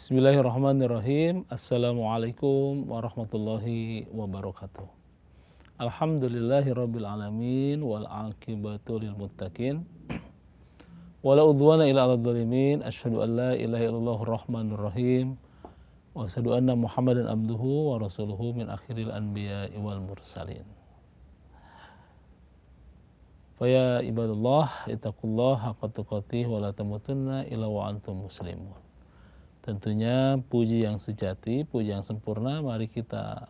Bismillahirrahmanirrahim. Assalamualaikum warahmatullahi wabarakatuh. Alhamdulillahirabbil alamin wal aqibatu lil muttaqin. Wala udwana illa 'alal zalimin. Asyhadu an la ilaha illallah rahmanir rahim. Wa asyhadu anna Muhammadan abduhu wa rasuluhu min akhiril anbiya'i wal mursalin. Faya ibadallah ittaqullaha haqqa tuqatih wa la tamutunna illa wa antum muslimun. Tentunya puji yang sejati, puji yang sempurna mari kita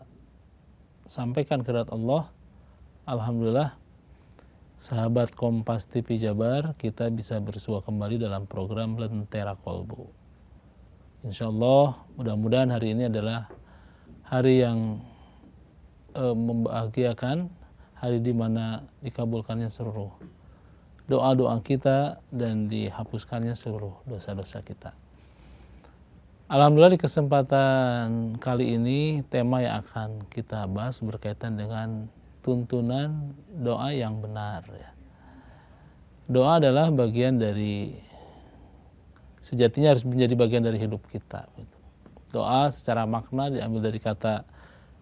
sampaikan kehadirat Allah. Alhamdulillah, sahabat Kompas TV Jabar, kita bisa bersua kembali dalam program Lentera Kolbu. Insyaallah, mudah-mudahan hari ini adalah hari yang membahagiakan, hari di mana dikabulkannya seluruh doa-doa kita dan dihapuskannya seluruh dosa-dosa kita. Alhamdulillah, di kesempatan kali ini tema yang akan kita bahas berkaitan dengan tuntunan doa yang benar. Doa adalah bagian dari, sejatinya harus menjadi bagian dari hidup kita. Doa secara makna diambil dari kata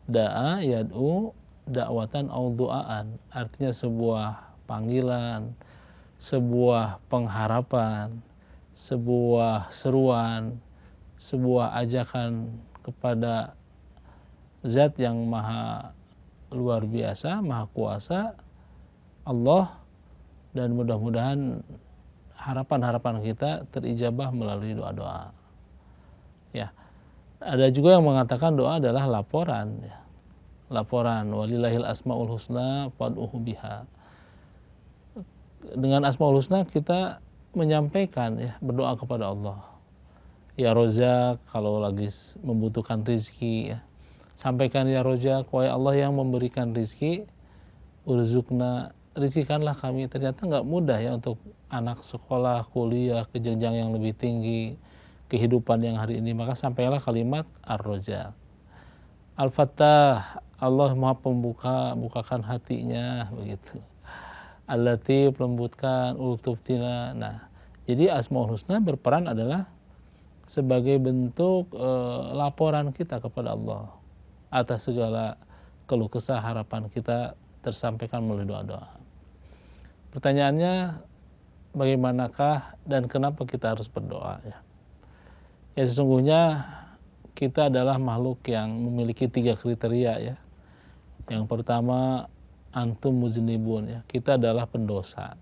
da'a yad'u da'watan au du'aan, artinya sebuah panggilan, sebuah pengharapan, sebuah seruan, sebuah ajakan kepada Zat yang maha luar biasa, maha kuasa, Allah, dan mudah-mudahan harapan-harapan kita terijabah melalui doa-doa. Ya, ada juga yang mengatakan doa adalah laporan. Ya. Laporan, walillahil asmaul husna fad'uhu biha. Dengan asmaul husna kita menyampaikan, ya, berdoa kepada Allah. Ya Rozak, kalau lagi membutuhkan rizki, ya, sampaikan ya Rozak, wahai Allah yang memberikan rizki, urzukna, rizkikanlah kami. Ternyata nggak mudah ya untuk anak sekolah, kuliah, ke jenjang yang lebih tinggi, kehidupan yang hari ini. Maka sampaikanlah kalimat Ar-Rozak. Al-Fattah, Allah maha pembuka, bukakan hatinya, begitu. Al-Latif, lembutkan, ultuftina. Nah, jadi Asmaul Husna berperan adalah sebagai bentuk laporan kita kepada Allah atas segala keluh kesah, harapan kita tersampaikan melalui doa-doa. Pertanyaannya, bagaimanakah dan kenapa kita harus berdoa? Ya, sesungguhnya kita adalah makhluk yang memiliki 3 kriteria, ya. Yang pertama, antum muznibun, ya, kita adalah pendosa.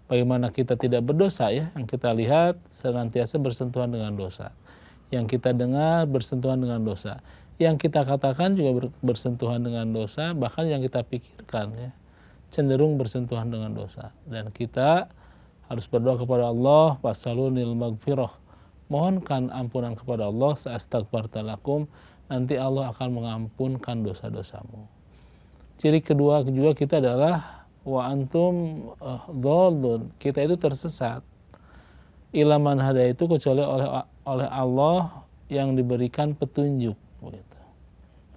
Bagaimana kita tidak berdosa, ya? Yang kita lihat senantiasa bersentuhan dengan dosa. Yang kita dengar bersentuhan dengan dosa. Yang kita katakan juga bersentuhan dengan dosa, bahkan yang kita pikirkan, ya, cenderung bersentuhan dengan dosa. Dan kita harus berdoa kepada Allah, fasalunil magfirah. Mohonkan ampunan kepada Allah, sa'astaghfartalakum, nanti Allah akan mengampunkan dosa-dosamu. Ciri kedua juga kita adalah wa antum dhallun, kita itu tersesat. Ila man hada itu kecuali oleh Allah yang diberikan petunjuk, begitu.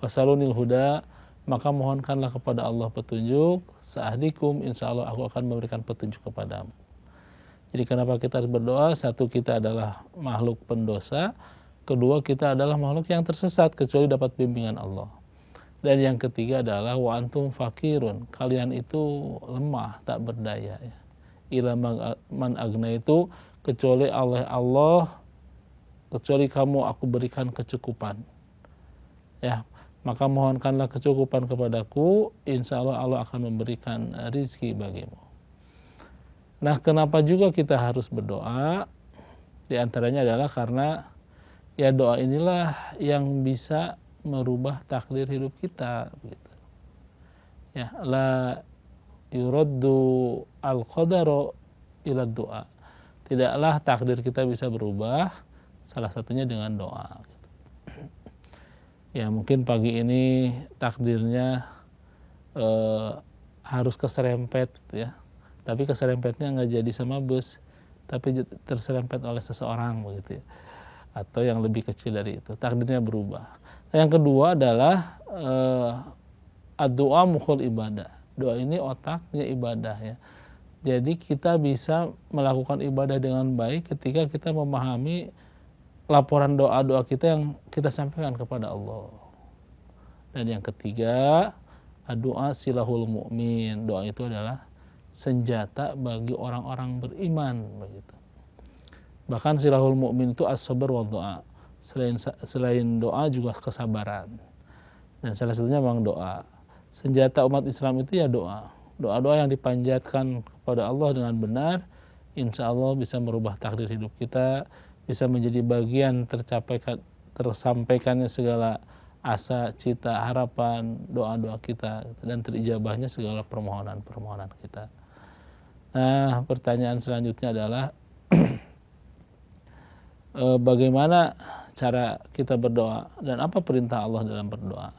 Fasalunil huda, maka mohonkanlah kepada Allah petunjuk, sa'ahdikum, insyaallah aku akan memberikan petunjuk kepadamu. Jadi kenapa kita harus berdoa? Satu, kita adalah makhluk pendosa. Kedua, kita adalah makhluk yang tersesat kecuali dapat bimbingan Allah. Dan yang ketiga adalah wa antum fakirun, kalian itu lemah, tak berdaya, ya. Ila man agna itu kecuali oleh Allah, kecuali kamu aku berikan kecukupan, ya, maka mohonkanlah kecukupan kepadaku, insya Allah Allah akan memberikan rizki bagimu. Nah, kenapa juga kita harus berdoa? Di antaranya adalah karena, ya, doa inilah yang bisa merubah takdir hidup kita, gitu. Ya, la yuraddu al-qadaru ila du'a. Tidaklah takdir kita bisa berubah, salah satunya dengan doa, gitu. Ya, mungkin pagi ini takdirnya harus keserempet, gitu ya. Tapi keserempetnya nggak jadi sama bus, tapi terserempet oleh seseorang, begitu ya. Atau yang lebih kecil dari itu, takdirnya berubah. Yang kedua adalah ad-du'a mukhul ibadah. Doa ini otaknya ibadah, ya. Jadi kita bisa melakukan ibadah dengan baik ketika kita memahami laporan doa-doa kita yang kita sampaikan kepada Allah. Dan yang ketiga, doa silahul mu'min. Doa itu adalah senjata bagi orang-orang beriman begitu. Bahkan silahul mu'min itu as-sabr wa doa. Selain doa juga kesabaran. Dan salah satunya memang doa. Senjata umat Islam itu ya doa. Doa-doa yang dipanjatkan kepada Allah dengan benar, insya Allah bisa merubah takdir hidup kita, bisa menjadi bagian tersampaikannya segala asa, cita, harapan, doa-doa kita, dan terijabahnya segala permohonan-permohonan kita. Nah, pertanyaan selanjutnya adalah bagaimana cara kita berdoa dan apa perintah Allah dalam berdoa?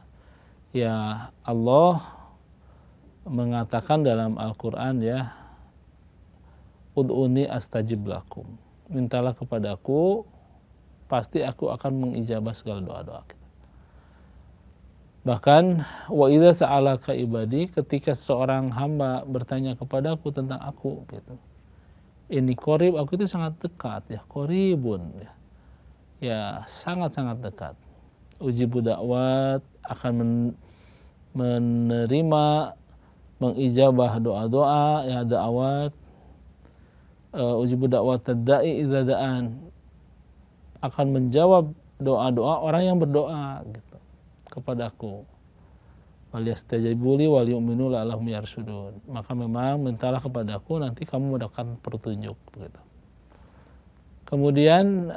Ya, Allah mengatakan dalam Al-Quran ya, ud'uni astajib lakum. Mintalah kepadaku, pasti aku akan mengijabah segala doa-doa kita. Bahkan wa idza sa'alaka ibadi, ketika seorang hamba bertanya kepadaku tentang aku gitu. Ini qarib, aku itu sangat dekat ya, qaribun ya. Ya, sangat-sangat dekat. Ujibu da'wat, akan menerima, mengijabah doa-doa ya, da'wat. Ujibu da'wat tadda'i idza da'an, akan menjawab doa-doa orang yang berdoa gitu kepadaku. Waliyastajibu li wal yu'minu la'allahum yarshudun. Maka memang mintalah kepadaku, nanti kamu mendapatkan petunjuk begitu. Kemudian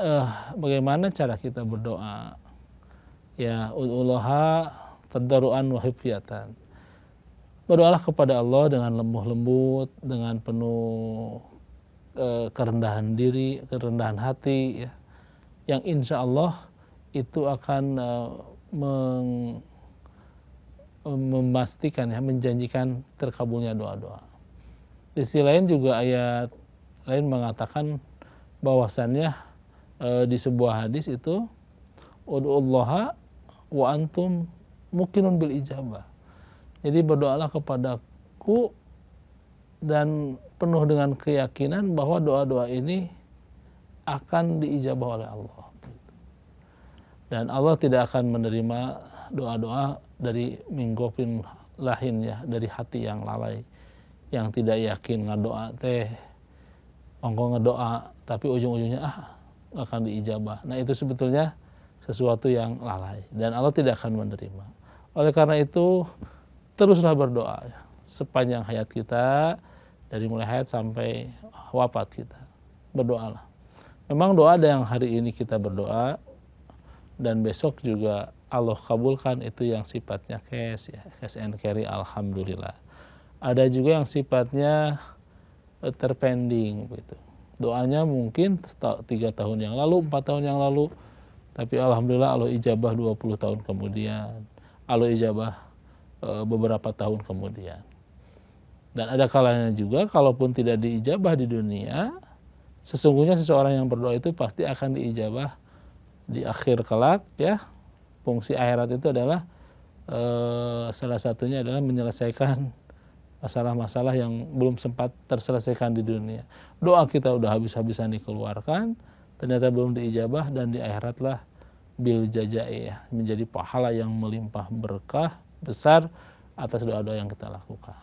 bagaimana cara kita berdoa? Ya, ud'ullaha tadarruan wa khifyatan. Berdoalah kepada Allah dengan lemah lembut, dengan penuh kerendahan diri, kerendahan hati ya. Yang insya Allah itu akan memastikan ya, menjanjikan terkabulnya doa-doa. Di sisi lain juga ayat lain mengatakan bahwasannya di sebuah hadis itu ud'ullaha wa antum muqinun bil ijabah. Jadi berdoalah kepadaku dan penuh dengan keyakinan bahwa doa-doa ini akan diijabah oleh Allah. Dan Allah tidak akan menerima doa-doa dari minggopin lahin ya, dari hati yang lalai, yang tidak yakin ngadoa teh, ongko ngedoa tapi ujung-ujungnya gak akan diijabah. Nah, itu sebetulnya sesuatu yang lalai dan Allah tidak akan menerima. Oleh karena itu teruslah berdoa ya, sepanjang hayat kita, dari mulai hayat sampai wafat kita. Berdoalah. Memang doa ada yang hari ini kita berdoa dan besok juga Allah kabulkan, itu yang sifatnya cash ya, cash and carry, alhamdulillah. Ada juga yang sifatnya terpending gitu. Doanya mungkin 3 tahun yang lalu, 4 tahun yang lalu, tapi alhamdulillah Allah ijabah 20 tahun kemudian. Allah ijabah beberapa tahun kemudian. Dan ada kalanya juga kalaupun tidak diijabah di dunia, sesungguhnya seseorang yang berdoa itu pasti akan diijabah di akhir kelak ya. Fungsi akhirat itu adalah salah satunya adalah menyelesaikan masalah-masalah yang belum sempat terselesaikan di dunia. Doa kita udah habis-habisan dikeluarkan, ternyata belum diijabah, dan di akhirat lah bil jazai ya, menjadi pahala yang melimpah berkah besar atas doa-doa yang kita lakukan.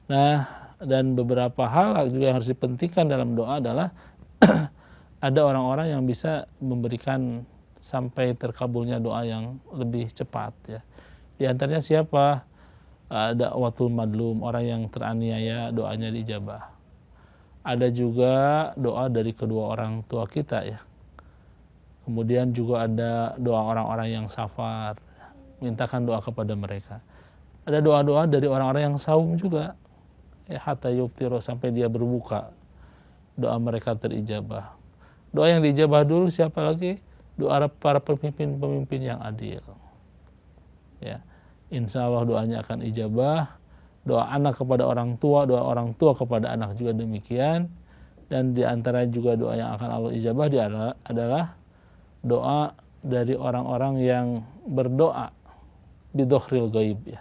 Nah, dan beberapa hal juga yang harus dipentingkan dalam doa adalah ada orang-orang yang bisa memberikan sampai terkabulnya doa yang lebih cepat ya. Di antaranya siapa? Ada watul madlum, orang yang teraniaya doanya diijabah. Ada juga doa dari kedua orang tua kita ya. Kemudian juga ada doa orang-orang yang safar, mintakan doa kepada mereka. Ada doa-doa dari orang-orang yang saum juga. Ya, hatta yuftiro, sampai dia berbuka, doa mereka terijabah. Doa yang diijabah dulu siapa lagi? Doa para pemimpin-pemimpin yang adil. Ya, insya Allah doanya akan ijabah doa anak kepada orang tua, doa orang tua kepada anak juga demikian. Dan di antara juga doa yang akan Allah ijabah adalah doa dari orang-orang yang berdoa bidokhril gaib ya.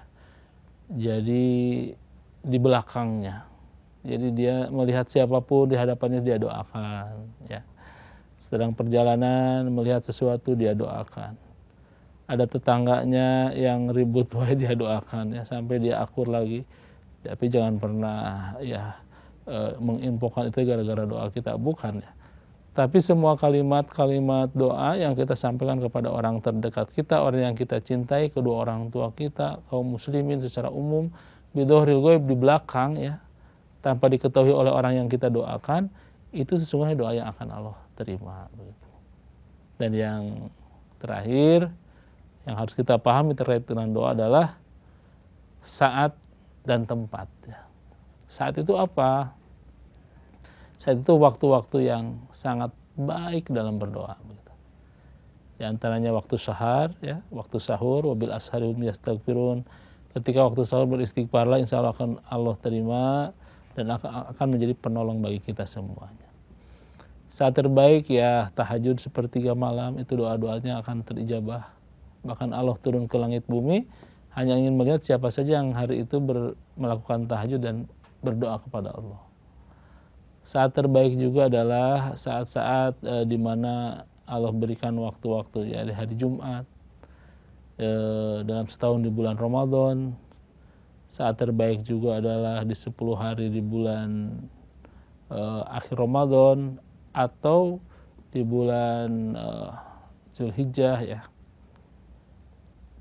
Jadi di belakangnya. Jadi dia melihat siapapun di hadapannya dia doakan ya. Sedang perjalanan melihat sesuatu dia doakan. Ada tetangganya yang ribut dia doakan ya sampai dia akur lagi. Tapi jangan pernah ya menginfokan itu gara-gara doa kita, bukan ya. Tapi semua kalimat-kalimat doa yang kita sampaikan kepada orang terdekat kita, orang yang kita cintai, kedua orang tua kita, kaum muslimin secara umum, bidhohril ghaib di belakang ya, tanpa diketahui oleh orang yang kita doakan, itu sesungguhnya doa yang akan Allah terima begitu. Dan yang terakhir yang harus kita pahami terkait dengan doa adalah saat dan tempat ya. Saat itu apa? Saat itu waktu-waktu yang sangat baik dalam berdoa. Di antaranya waktu sahar, ya, waktu sahur, wabil ashari hum yastaghfirun. Ketika waktu sahur beristighfarlah, insya Allah akan Allah terima dan akan menjadi penolong bagi kita semuanya. Saat terbaik ya tahajud sepertiga malam, itu doa-doanya akan terijabah. Bahkan Allah turun ke langit bumi hanya ingin melihat siapa saja yang hari itu melakukan tahajud dan berdoa kepada Allah. Saat terbaik juga adalah saat-saat di mana Allah berikan waktu-waktu ya di hari Jumat, dalam setahun di bulan Ramadan. Saat terbaik juga adalah di 10 hari di bulan akhir Ramadan atau di bulan Zulhijjah ya.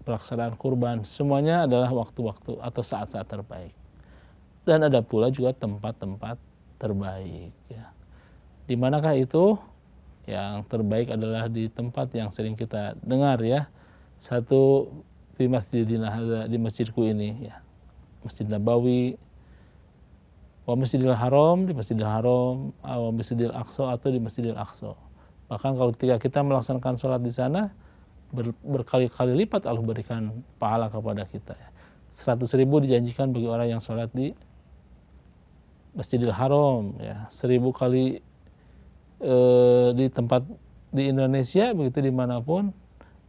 Pelaksanaan kurban, semuanya adalah waktu-waktu atau saat-saat terbaik. Dan ada pula juga tempat-tempat terbaik ya. Di manakah itu? Yang terbaik adalah di tempat yang sering kita dengar ya. Satu di Masjidina hadza, di masjidku ini ya. Masjid Nabawi, wa Masjidil Haram, di Masjidil Haram, wa Masjidil Aqsa atau di Masjidil Aqsa. Bahkan kalau ketika kita melaksanakan sholat di sana berkali-kali lipat Allah berikan pahala kepada kita ya. 100.000 dijanjikan bagi orang yang sholat di Masjidil Haram ya, 1000 kali di tempat di Indonesia begitu dimanapun,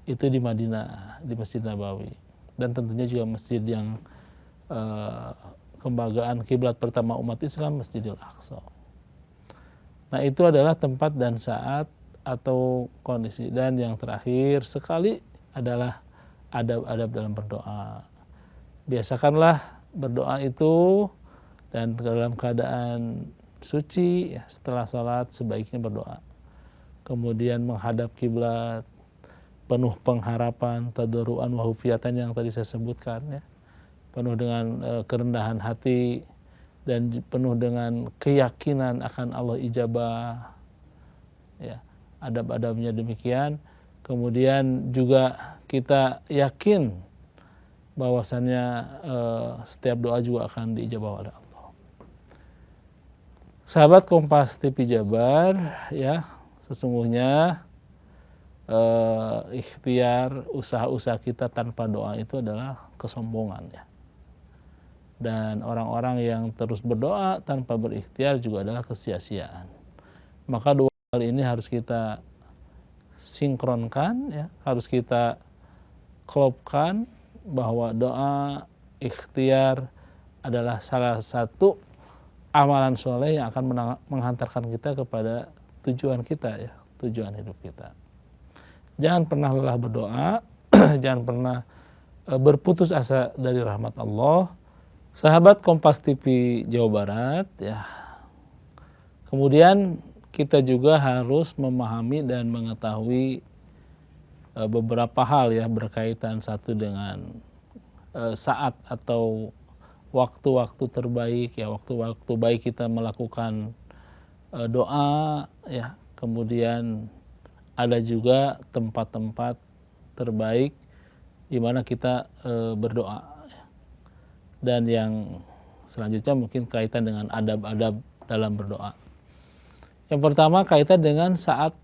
itu di Madinah, di Masjid Nabawi. Dan tentunya juga masjid yang kebanggaan kiblat pertama umat Islam, Masjidil Aqsa. Nah itu adalah tempat dan saat atau kondisi. Dan yang terakhir sekali adalah adab-adab dalam berdoa. Biasakanlah berdoa itu dan dalam keadaan suci ya, setelah sholat sebaiknya berdoa. Kemudian menghadap kiblat, penuh pengharapan, tadarruan wa khufyatan yang tadi saya sebutkan ya. Penuh dengan kerendahan hati dan penuh dengan keyakinan akan Allah ijabah. Ya, adab-adabnya demikian. Kemudian juga kita yakin bahwasannya setiap doa juga akan diijabah oleh Allah. Sahabat Kompas TV Jabar ya, sesungguhnya ikhtiar usaha-usaha kita tanpa doa itu adalah kesombongan ya. Dan orang-orang yang terus berdoa tanpa berikhtiar juga adalah kesia-siaan. Maka dua hal ini harus kita sinkronkan ya, harus kita klopkan bahwa doa ikhtiar adalah salah satu amalan soleh yang akan menghantarkan kita kepada tujuan kita ya, tujuan hidup kita. Jangan pernah lelah berdoa, jangan pernah berputus asa dari rahmat Allah. Sahabat Kompas TV Jawa Barat ya. Kemudian kita juga harus memahami dan mengetahui beberapa hal ya berkaitan satu dengan saat atau waktu-waktu terbaik ya, waktu-waktu baik kita melakukan doa ya. Kemudian ada juga tempat-tempat terbaik di mana kita berdoa. Dan yang selanjutnya mungkin kaitan dengan adab-adab dalam berdoa. Yang pertama kaitan dengan saat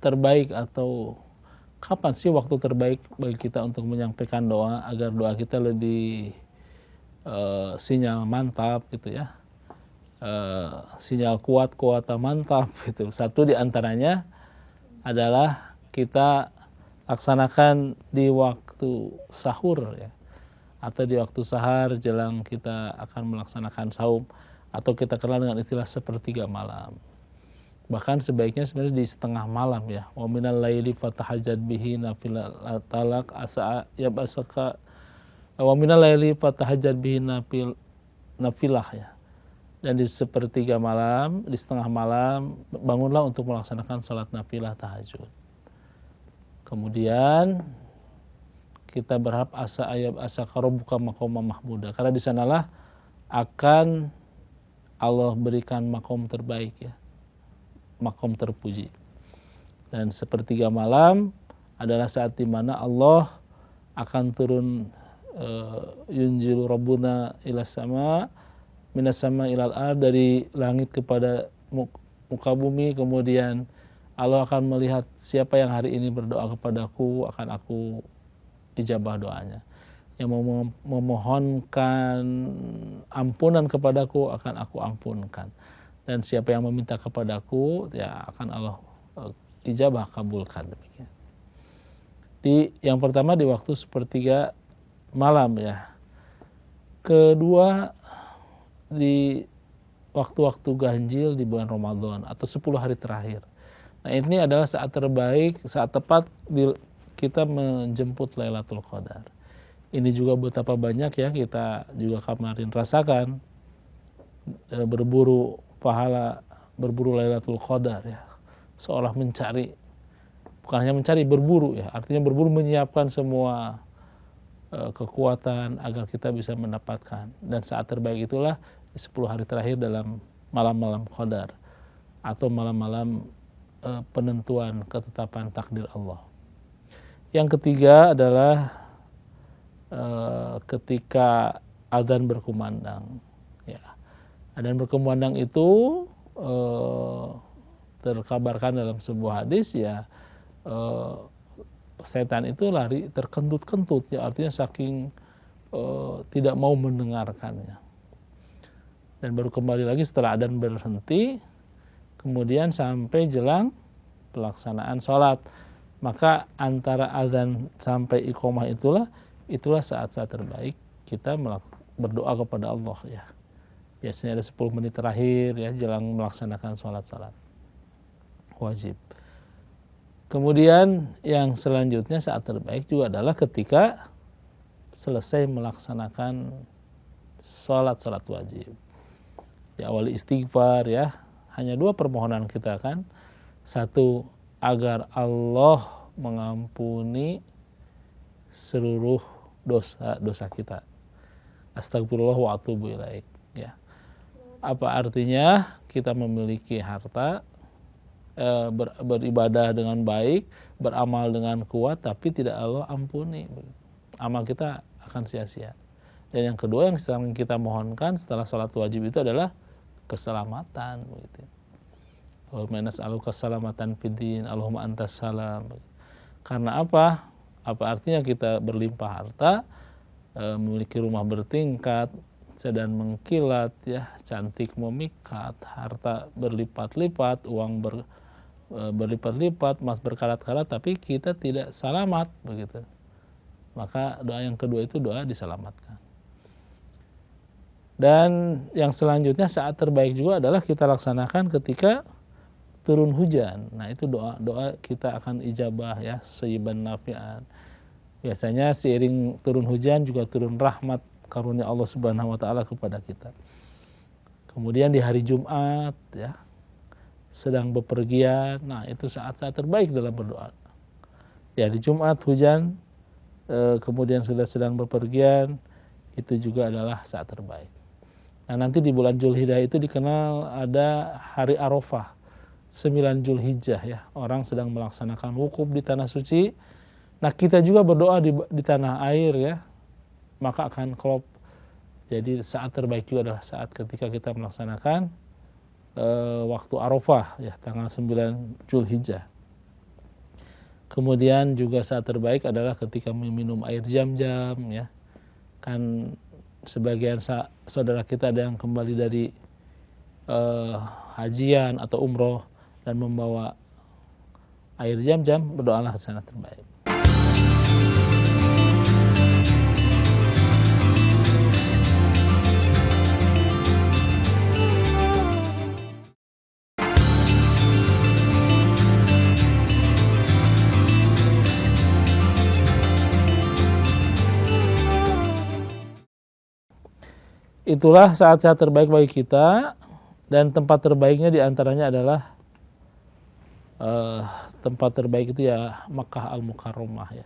terbaik atau kapan sih waktu terbaik bagi kita untuk menyampaikan doa agar doa kita lebih sinyal mantap gitu ya, sinyal kuat mantap gitu. Satu di antaranya adalah kita laksanakan di waktu sahur ya, atau di waktu sahar jelang kita akan melaksanakan saum, atau kita kenal dengan istilah sepertiga malam. Bahkan sebaiknya sebenarnya di setengah malam ya. Wa minal laili fatahajjad bihi nafilatalak asa yabasaka. Wa minal laili fatahajjad bihi nafilah ya. Dan di sepertiga malam, di setengah malam bangunlah untuk melaksanakan salat nafilah tahajud. Kemudian kita berharap asa rabbuka maqama mahmuda, karena di sanalah akan Allah berikan makom terbaik ya, makom terpuji. Dan sepertiga malam adalah saat di mana Allah akan turun, yunjilu rabbuna ila sama minas sama ilal ard, dari langit kepada muka bumi. Kemudian Allah akan melihat siapa yang hari ini berdoa kepadaku, akan aku ijabah doanya. Yang memohonkan ampunan kepadaku, akan aku ampunkan. Dan siapa yang meminta kepadaku, ya akan Allah ijabah kabulkan. Demikian. Yang pertama di waktu sepertiga malam ya. Kedua di waktu-waktu ganjil di bulan Ramadan atau 10 hari terakhir. Nah, ini adalah saat terbaik, saat tepat kita menjemput Lailatul Qadar. Ini juga betapa banyak ya kita juga kemarin rasakan, berburu pahala, berburu Lailatul Qadar ya. Seolah mencari, bukan hanya mencari, berburu ya. Artinya berburu menyiapkan semua kekuatan agar kita bisa mendapatkan. Dan saat terbaik itulah di 10 hari terakhir dalam malam-malam Qadar atau malam-malam penentuan ketetapan takdir Allah. Yang ketiga adalah ketika adzan berkumandang ya. Adzan berkumandang itu terkabarkan dalam sebuah hadis ya, setan itu lari terkentut-kentut ya, artinya saking tidak mau mendengarkannya. Dan baru kembali lagi setelah adzan berhenti, kemudian sampai jelang pelaksanaan sholat. Maka antara adzan sampai iqomah itulah saat-saat terbaik kita berdoa kepada Allah ya. Biasanya ada 10 menit terakhir ya jelang melaksanakan sholat wajib. Kemudian yang selanjutnya saat terbaik juga adalah ketika selesai melaksanakan sholat wajib. Diawali istighfar ya. Hanya 2 permohonan kita kan. Satu, agar Allah mengampuni seluruh dosa kita. Astagfirullah wa atubu ilaik ya. Apa artinya? Kita memiliki harta, beribadah dengan baik, beramal dengan kuat, tapi tidak Allah ampuni. Amal kita akan sia-sia. Dan yang kedua yang sedang kita mohonkan setelah sholat wajib itu adalah keselamatan begitu. Allahumma nas'aluka salamatan fid din, Allahumma antas salam. Karena apa? Apa artinya kita berlimpah harta, memiliki rumah bertingkat, sedan mengkilat ya, cantik memikat, harta berlipat-lipat, uang berlipat-lipat, emas berkarat-karat, tapi kita tidak selamat begitu. Maka doa yang kedua itu doa diselamatkan. Dan yang selanjutnya saat terbaik juga adalah kita laksanakan ketika turun hujan. Nah, itu doa kita akan ijabah ya, sayyiban nafi'an. Biasanya seiring turun hujan juga turun rahmat karunia Allah Subhanahu wa taala kepada kita. Kemudian di hari Jumat ya, sedang bepergian. Nah, itu saat-saat terbaik dalam berdoa. Ya, di Jumat hujan, kemudian sudah sedang bepergian, itu juga adalah saat terbaik. Nah, nanti di bulan Zulhijjah itu dikenal ada hari Arafah, 9 Zulhijjah ya, orang sedang melaksanakan wukuf di tanah suci. Nah, kita juga berdoa di tanah air ya, maka akan klop. Jadi saat terbaik juga adalah saat ketika kita melaksanakan waktu Arafah ya, tanggal 9 Zulhijjah. Kemudian juga saat terbaik adalah ketika meminum air Zam-Zam ya. Kan sebagian saudara kita ada yang kembali dari hajian atau umroh dan membawa air Zam-Zam, berdoalah ke sana terbaik. Itulah saat-saat terbaik bagi kita, dan tempat terbaiknya diantaranya adalah tempat terbaik itu ya Makkah Al-Mukarramah ya.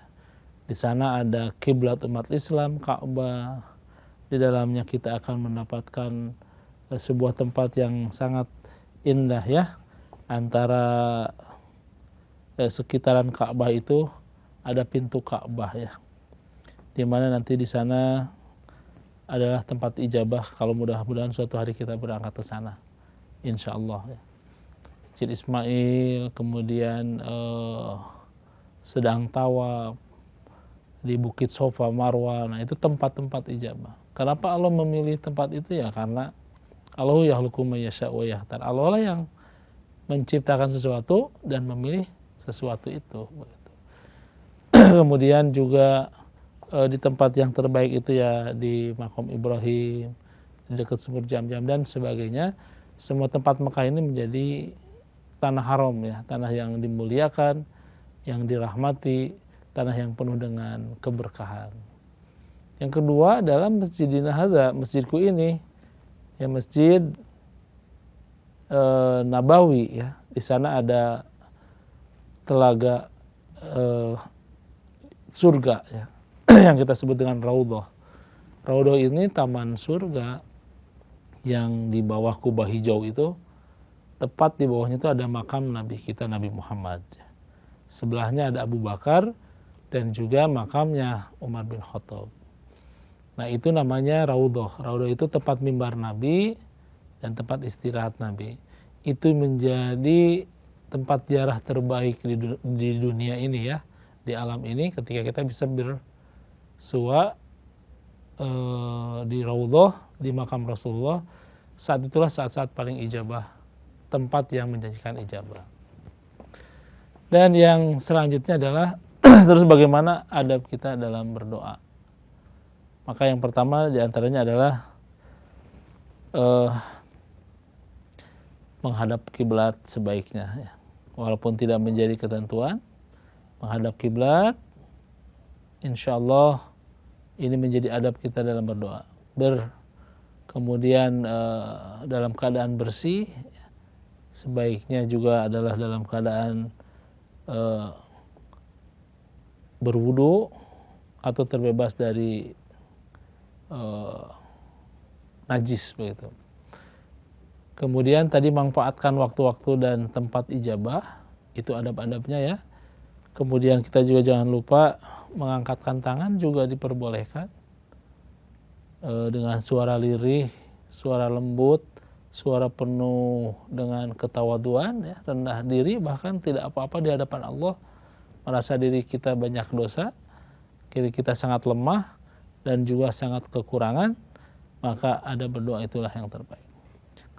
Di sana ada kiblat umat Islam, Ka'bah. Di dalamnya kita akan mendapatkan sebuah tempat yang sangat indah ya. Antara sekitaran Ka'bah itu ada pintu Ka'bah ya. Di mana nanti di sana adalah tempat ijabah kalau mudah-mudahan suatu hari kita berangkat ke sana, insya Allah ya. Masjid Ismail, kemudian sedang tawaf di Bukit Sofa, Marwah. Nah itu tempat-tempat ijabah. Kenapa Allah memilih tempat itu ya? Karena Allahu yakhluqu ma yasha' wa yakhtar. Allah lah yang menciptakan sesuatu dan memilih sesuatu itu. Kemudian juga di tempat yang terbaik itu ya di Maqam Ibrahim, di dekat sumur Zam-Zam dan sebagainya. Semua tempat Mekah ini menjadi tanah haram ya, tanah yang dimuliakan, yang dirahmati, tanah yang penuh dengan keberkahan. Yang kedua adalah Masjidina Hadza, masjidku ini, ya Masjid Nabawi ya. Di sana ada telaga surga ya, yang kita sebut dengan Raudhah. Raudhah ini taman surga yang di bawah kubah hijau itu, tepat di bawahnya itu ada makam Nabi kita, Nabi Muhammad. Sebelahnya ada Abu Bakar dan juga makamnya Umar bin Khattab. Nah itu namanya Raudhah. Raudhah itu tempat mimbar Nabi dan tempat istirahat Nabi. Itu menjadi tempat ziarah terbaik di dunia ini ya, di alam ini, ketika kita bisa bersua di Raudhah, di makam Rasulullah. Saat itulah saat-saat paling ijabah, tempat yang menjanjikan ijabah. Dan yang selanjutnya adalah terus bagaimana adab kita dalam berdoa. Maka yang pertama diantaranya adalah menghadap kiblat sebaiknya ya. Walaupun tidak menjadi ketentuan, menghadap kiblat, insya Allah ini menjadi adab kita dalam berdoa. Kemudian dalam keadaan bersih, sebaiknya juga adalah dalam keadaan berwudu atau terbebas dari najis begitu. Kemudian tadi manfaatkan waktu-waktu dan tempat ijabah, itu adab-adabnya ya. Kemudian kita juga jangan lupa mengangkatkan tangan juga diperbolehkan dengan suara lirih, suara lembut, suara penuh dengan ketawaduan ya, rendah diri, bahkan tidak apa-apa di hadapan Allah, merasa diri kita banyak dosa, diri kita sangat lemah dan juga sangat kekurangan, maka ada berdoa itulah yang terbaik.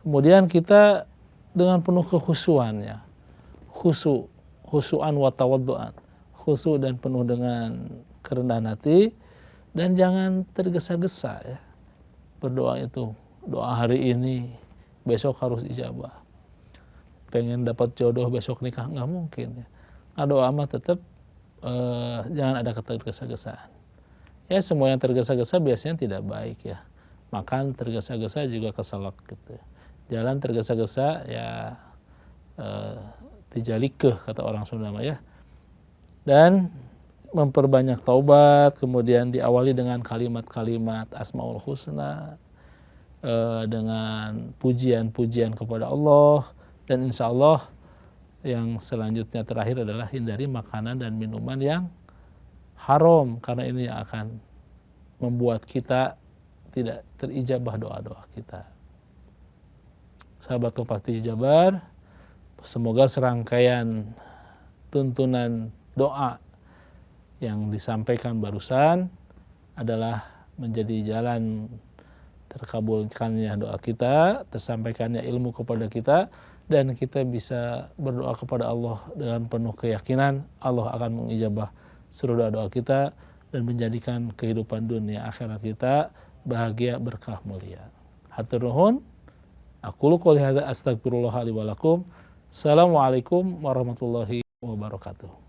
Kemudian kita dengan penuh kekhusyuannya, khusyuan wa tawadduan, khusyuk dan penuh dengan kerendahan hati, dan jangan tergesa-gesa ya. Berdoa itu, doa hari ini besok harus ijabah. Pengen dapat jodoh besok nikah, nggak mungkin ya. Nah, doa mah tetap jangan ada ketergesa-gesaan. Ya semua yang tergesa-gesa biasanya tidak baik ya. Makan tergesa-gesa juga keselak gitu. Jalan tergesa-gesa ya tijalikeh kata orang Sunda ya. Dan memperbanyak taubat, kemudian diawali dengan kalimat-kalimat Asmaul Husna, dengan pujian-pujian kepada Allah, dan insya Allah yang selanjutnya terakhir adalah hindari makanan dan minuman yang haram, karena ini yang akan membuat kita tidak terijabah doa-doa kita. Sahabat Kompas TV Jabar, semoga serangkaian tuntunan doa yang disampaikan barusan adalah menjadi jalan terkabulkannya doa kita, tersampaikannya ilmu kepada kita, dan kita bisa berdoa kepada Allah dengan penuh keyakinan Allah akan mengijabah seluruh doa kita dan menjadikan kehidupan dunia akhirat kita bahagia, berkah, mulia. Hatur nuhun. Aqulu qouli hadza astaghfirullah li wa lakum. Assalamualaikum warahmatullahi wabarakatuh.